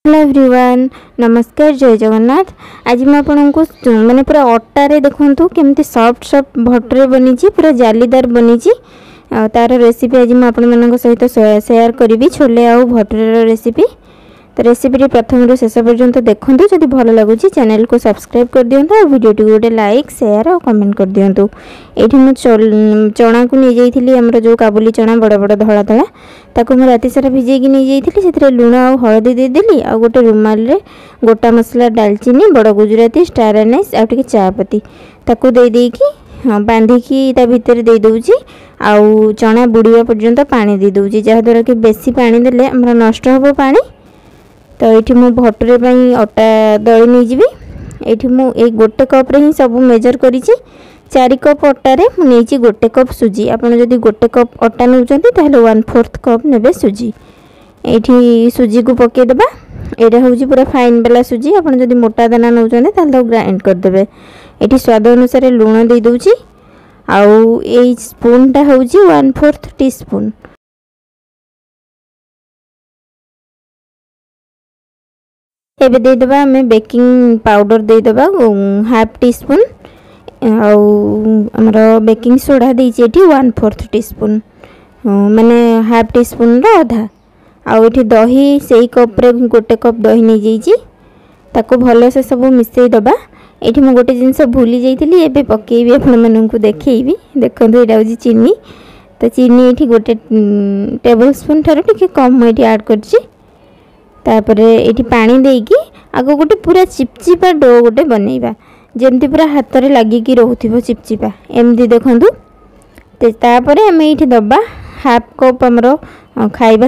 Hello everyone नमस्कार जय जगन्नाथ। आज मैं आपको माने पूरा अट्टारे देखंतु केमती सॉफ्ट सॉफ्ट भटरे बनी पूरा जालीदार बनी तार रेसिपी आज मैं आपण सहित शेयर करी छोले आउ भटरेर रेसिपी। तो रेसिपी प्रथम शेष पर्यंत देखूँ जदि भल लगुच चैनल को सब्सक्राइब कर दिंतु और वीडियो टी गोटे लाइक शेयर और कमेंट कर दिंतु। ये मुझे चना को नहीं जाइली आमर जो काबुली चना बड़ बड़ धड़ा धड़ा ताको मैं राति सारा भिजे नहीं जाइली से लुण आ हलदी देदेली आ गोटे रुमाल रे गोटा मसला डालचीनी बड़ गुजराती स्टार एनाइस आ टे चापत्ती ताको दे देकी हाँ बांधिकी ता भितर दे दउची आउ चना बुड़ीवा पर्यंत पानी दे दउची जहाद्वारा कि बेसी पानी देले हमरा नष्ट हबो पानी। तो ये मु भटरे अटा दली नहीं जी ये मुझे गोटे कप रे ही सब मेजर करी 4 कप अटारे मुझे गोटे कप सुजी आपड़ जदि गोटे कप अटा नौकरी ताहले 1/4 कप नेबे सुजी। ये सुजी को पकईदेबा यहाँ हूँ पूरा फाइन वाला सुजी आपड़ जदि मोटा दाना नौकरी ताहले ग्राइंड करदे। ये स्वाद अनुसार लुण दे दूची आउ ए स्पूनटा हूँ 1/4 टीस्पून। एबे दे दबा हमें बेकिंग पाउडर दे दबा 1/2 टीस्पून आउ हमरो बेकिंग सोडा देछि एठी 1/4 टीस्पून माने 1/2 टीस्पून रो आधा। आउ एठी दही सेई कप रे गोटे कप दही नै जाइछि ताको भलो से सब मिसई दबा। एठी मु गोटे जिंस भूली जाइतिली एबे पकेइबी आपन मननकु देखैबी देखंतु एटा होछि चीनी। तो चीनी एठी गोटे टेबल स्पून थारो टिके कम एठी ऐड करछि। तापर ये पानी देकी आगो गोटे पूरा चिपचिपा डो गोटे बनइबा जमती पूरा हाथ में लगिकी रोथिबो चिपचिपा एमती देखंतु। तापर आम ये दबा 1/2 कप आमर खाइबा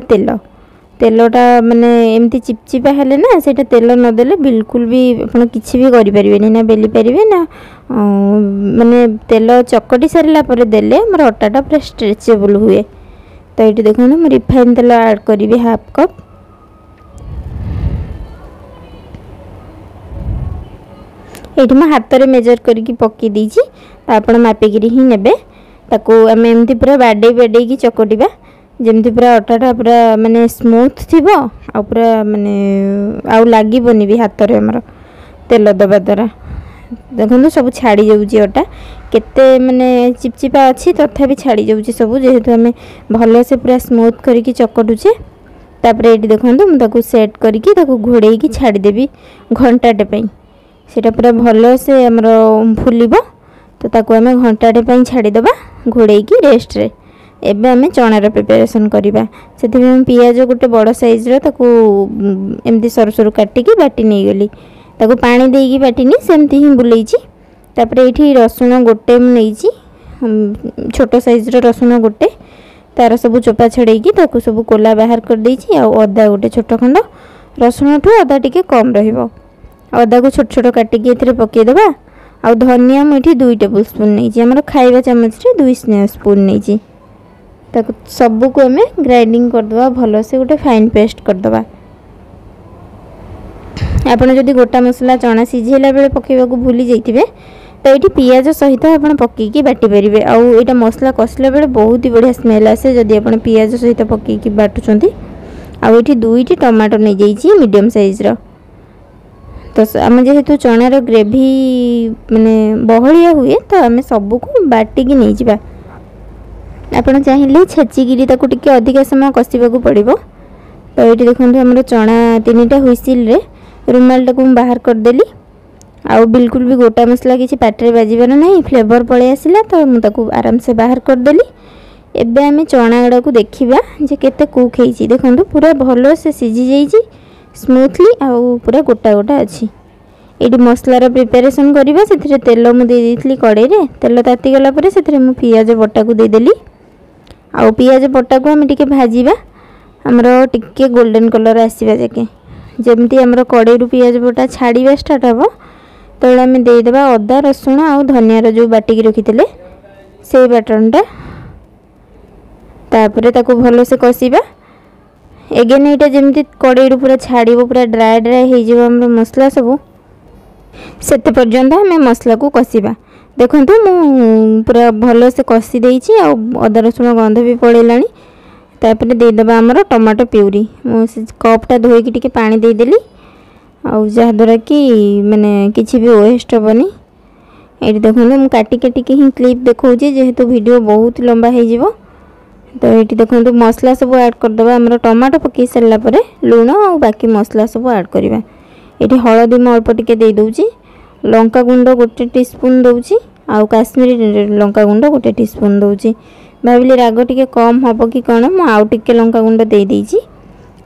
तेलटा माने एमती चिपचिपा हेले ना सेटा तेल नदेले बिल्कुल भी आपण किछि भी करि परिबेनी ना बेली परिबे ना माने तेल चकटी सारला पर देले हमर अटाटा पूरा स्ट्रेचेबल हुए। तो ये देखंतु म रिफाइन तेल ऐड करिवि 1/2 कप। ये मैं हाथ में मेजर करके पकई देछि आप मापिकी ही नेबे ताको आम एमती पूरा बाडे बाडे की चकटिबा जमती पूरा अटाटा पूरा माने स्मूथ थिबो आ पूरा माने आउ लागीबनी भी हाथ रे हमर तेल दबा द्वारा देखो सब छाड़ी जाउची अटा केते माने चिपचिपा अच्छी तथापि छाड़ी जाउची सब जेहेतु आम भल से पूरा स्मूथ करके चकटुचे। तापर ये देखो मुझे सेट करके घोड़े की छाड़ी देवी घंटाटे पई सेटा पूरा भल से आमर फुलिबो। तो ताको आमे घंटाटे पई छाड़ी दबा घोड़े की रेस्ट रे। एबे आमे चनार प्रिपरेशन करिबा सेति में पियाज गोटे बड़ साइज रो ताको एमती सर सर काटी की बाटी नै गली ताको पानी देकी बाटीनी सेमती ही बुलेइची। तापर एठी रसुण गोटे नैची छोट साइज रो रसुण गोटे तार सब चोपा छड़ेकी ताको सब कोला बाहर कर देइची आ अदा गोटे छोट खंड रसुण ठू अदा टिके कम रहिबो अदा को छोट छोट काटिकी एथिरे पकईदेबा। आ धनिया मुझे 2 टेबल स्पून नहीं आमर खाइबा चामच रे 2 स्पून नहीं ताको सबू को आम ग्राइंडिंग करदबा भल से गोटे फाइन पेस्ट करदबा। आपन जदि गोटा मसला चना सिझेला बेले पकेबा को भूली जाइतिबे तो ये पियाज सहित आपन पकेकी बाटी परिबे। आउ एटा मसला कसला बेले बहुत ही बढ़िया स्मेल आसे जदि आपन पियाज सहित पकेकी बाटुचंती। आउ एठी 2टी टमाटो नहीं जाइछि मीडियम साइज रो। तो आम जेहेतु चनार ग्रेवी माने बहलिया हुए तो आम सबू को बाटिकी नहीं जावा आपन चाहिए छेचिकी ताको टिके अधिक समय कसिबा को पड़िबो। तो ये देखो हमर चना 3टा हुइसिल रे रुमाल टाको बाहर कर देली आउ बिल्कुल भी गोटा मसला किसी पाटरे बाजिबार नहीं फ्लेवर पळे आसिला तो मु ताको आराम से बाहर कर देली। एबे आम चना गुड़ा को देखिबा जे केते कुक हेछि देखंतु पूरा भलो से सिझी जाइछि स्मूथली आउ पूरा गोटा गोटा अच्छी। ये मसलार प्रिपेरेसन करवा से तेल मुझे देती कड़े रे तेल ताती गला से पियाज बटा को देदेली आउ पियाज बटा को आम टिके भाजीबा हमर टिके गोल्डन कलर आसीबा जाके जमती हमर कड़े रु पियाज बटा छाड़ीबा स्टार्ट हबो तो आम देदेबा अदा रसुण आउ धनिया जो बाटिकी रखिथिले से बाटनटा तापरे ताको भलो से कसीबा एगेन यहाँ जमी कड़े पूरा छाड़ो पूरा ड्राए ड्राए हो मसला सब से पर्यंत आम मसला को कषा देखो मु पूरा भल से कषी देछि आ अदा रसुण गंध भी पड़ेला तापर देदेबा आमर टमाटो प्यूरी मुझे कपटा धोईकी टिके पानी देदेली आउ जहाद्वारा कि माने किसी भी वेस्ट हेनी। ये देखो मुझे काटी काटिक ही क्लिप देखा जेहेतु वीडियो बहुत लंबा हो तो ये देखो मसला सब ऐड करदे आम टमाटो पकई सारापर लुण और बाकी मसला सब ऐड करवा। ये हलदी मैं अल्प टिके दे दूची लंका गुंड गोटे टीस्पून दूची आउ काश्मीरी लंका गुंड गोटे टीस्पून दूची। भाविली राग टिके कम हम कि कौन मुझे टिके लंका गुंड दे देइची।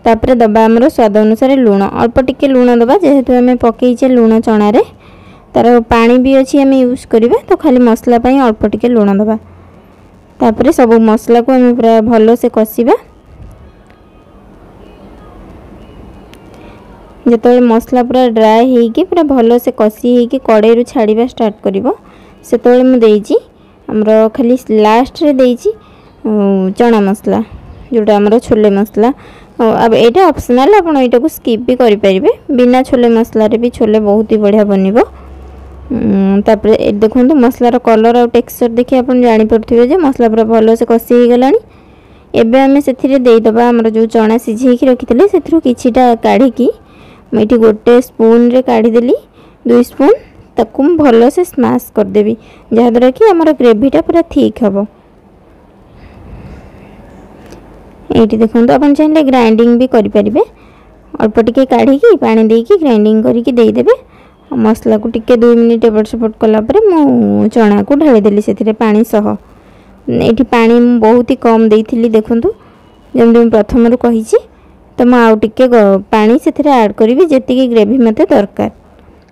तापर दबा आमर स्वाद अनुसार लुण अल्प टिके लुण दबा जेहेतु आम पकईचे लुण चणारे तार पानी भी अच्छी आम यूज करवा तो खाली मसला अल्प टिके लुण दबा। तापर सब मसला को आम पूरा भल से कषा जिते मसला पूरा ड्राए होगी पूरा भल से कषी होगी कड़े छाड़ा स्टार्ट कर से मुझे आमर खाली लास्ट रे देइची चना मसला जोटा आमर छोले मसला। अब यहाँ ऑप्शनल आप यहाँ को स्किप भी करें बिना छोले मसला भी छोले बहुत ही बढ़िया बनब। तापर देखो मसलार कलर और टेक्सचर देखिए आप जानीपे जे मसला पूरा भल से कषी हो गलानी। एबे आमे सेथिरे देदेबा आमर जो चना सिझेकी रखिथिले सेथिरु किछिटा काढ़िकी मुझे गोटे स्पून रे काढ़ीदेली 2 स्पून ताकू भल से स्मैश करदेवी जहाद्वारा कि आमर ग्रेवीटा पूरा थिक हम। ये देखो आप चाहिए ग्राइंडिंग भी करें अल्प टिके काढ़ी पानी देकी ग्राइंडिंग करके देदेवे मसला को टिके 2 मिनिट एपट सेपट कलापर मु चना को ढालीदेली से पानी सह। ये पानी बहुत ही कम देती देखूँ जमी प्रथम कही तो मुझे पानी से ऐड करी जी ग्रेवी मत दरकार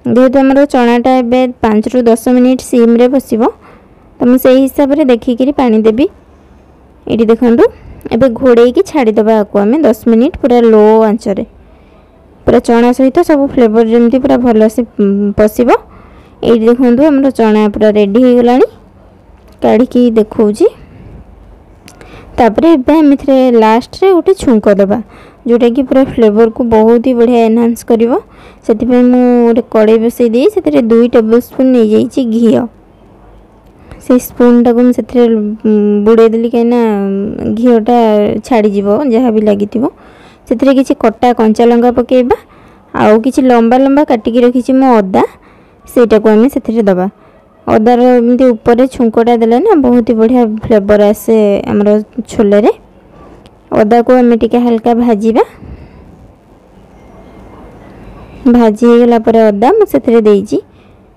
जेहेतु आम चनाटा ए 5 ରୁ 10 मिनिट सिम रे बस तो मुझे हिसाब से देखिकी पानी देवी। ये देखूँ एबे घोड़े छाड़ीदे आपको आम 10 मिनिट पूरा लो आंचरे पूरा चना सहित सब फ्लेवर जमी पूरा भल से पशिब। ये देखो आम चना पूरा रेडी हो गला काढ़ी देखी तापर आम लास्ट रे गोटे छुंक दबा जोटा कि पूरा फ्लेवर को बहुत ही बढ़िया एनहांस कर से कड़े बसई दी से 2 टेबल स्पून नहीं जाइए घी से स्पून टाक मुझे बुड़ेदेली कहीं घीटा छाड़ीज जहाँ भी लगी से किसी कटा कंचा लंका पकेबा आउ किसी लंबा लंबा काटिकी रखी मो अदा सेटा को आम से दबा अदार एमती ऊपर छुंकटा देले ना बहुत ही बढ़िया फ्लेवर आसे आमर छोले रे। अदा को आम टिके हल्का भाजीबा भाजी हो गला पर अदा मुझे देइची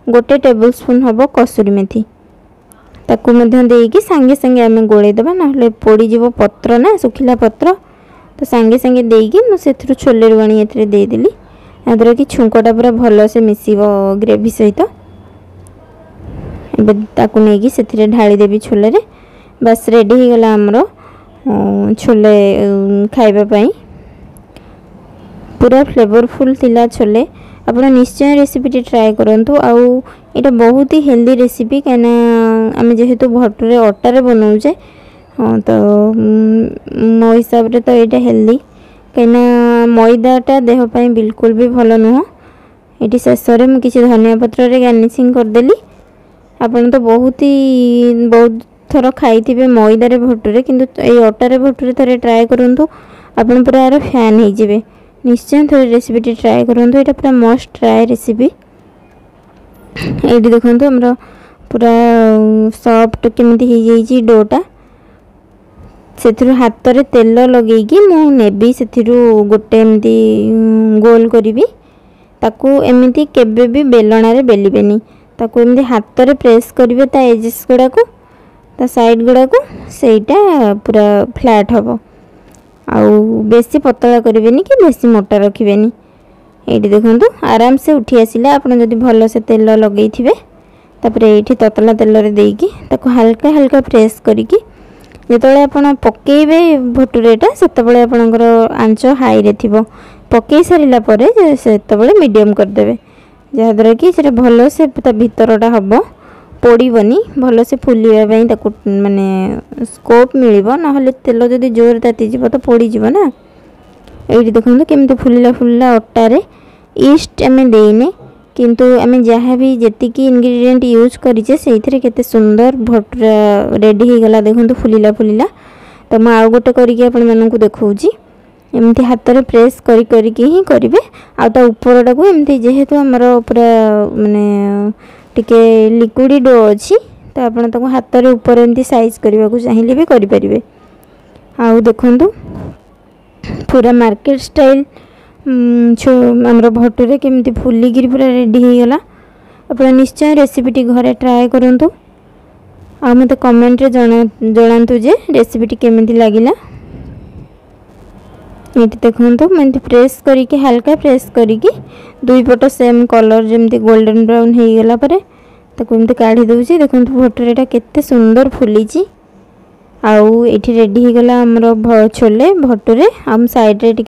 गोटे टेबल स्पून हम कसूरी मेथी ताकू देकी सांगे सांगे आम गोलेदबा ना पोड़ी जीव पत्र ना सुखिला पत्र तो सांगे सांगे देकी मुझे छोले रुआणी ए देदेली याद्वारा कि छुंकटा पूरा भल से मिसिब ग्रेवी सहित। ताकू नहीं से ढालीदेवी छोले रे बस रेडी हो गला आमर छोले खाइबापी पूरा फ्लेवरफुल थिला छोले। आप निश्चय रेसिपी ट्राए करूँ आउ ये बहुत ही हेल्दी रेसिपी कहीं आम जेहेतु भटुरे अटारे बनाऊे हाँ तो मो हिसाब से तो ये हेल्दी कहीं मैदाटा देहपाई बिल्कुल भी भल नुह। ये शेष में मुझे किसी धनिया पत्र रे गार्निशिंग करदेली। आपन तो बहुत ही थर खाई मैदारे भटुरे किंतु ये अटारे भटुरे थोड़े ट्राए करूँ आपन पूरा यार फैन हो निश्चय थोड़े रेसिपी ट्राए करूँ ये पूरा मस्ट ट्राए रेसिपी। ये देखो आमर पूरा सॉफ्ट केमिति हो जाइए डोटा से हाथ में तेल लगेगी मुझे से गोटे एमती गोल करी ताकू एमती केबे भी बेलणार बेलिबेनी ताकू एमती हाथ में प्रेस करेंगे ता एजेस गुड़ा को ता साइड गुड़ा को सेटा पूरा फ्लैट हम आउ बेसी पतला करेंगे कि बेसी मोटा रखिबेनी। ये देखो आराम से उठी आसिला आपन जदि भल से तेल लगे थे तापर ये ततला तेल रे देकी ताकू हल्का हल्का प्रेस करिकी जिते आपड़ पकेबे भटुरेटा से आपणकर आंच हाई रे थी पकई सारापर से मीडियम करदे जहाद्वारा कि भल से भितरटा हम पोड़बनी भल से फुलवाई माने स्कोप मिल ना तेल जदि जोर तातीज तो पोड़ीज ना। ये देखो केमती फुलिला फुलिला अटारे ईस्ट आम देने किंतु आम जहाँ भी जेतिकी इनग्रेडिएंट यूज करें से केते सुंदर भटुरा रेडी हो गला देखो फुलिला फुलिला तो मैं आउ गोटे करके आपण मानकु देखौची एमती हाथ में प्रेस करके ही करेंगे आउ उपरटा को एमती जेहेतु आमर पूरा माने टिके लिक्विड डो अच्छी तो आपन ताको हाथ में ऊपर एमती साइज करने को चाहिए भी करें। आउ देखंतु पूरा मार्केट स्टाइल आमर भटूरे केमती फुलिकी पूरा रेडी हो गला। आप निश्चय रेसिपीटी घरे ट्राए करंतु आ मते कमेंट रे जणांतु जे रेसिपीटी केमती लागिला। ये देखो मैं प्रेस करके हल्का प्रेस करके दुई पट सेम कलर जमती गोल्डन ब्राउन हो गला परे ताको एमती काढ़ी दउची। देखो भटूरेटा केते सुंदर फुली आउ ये रेडी हो गला हमरो छोले भटूरे हम साइड रे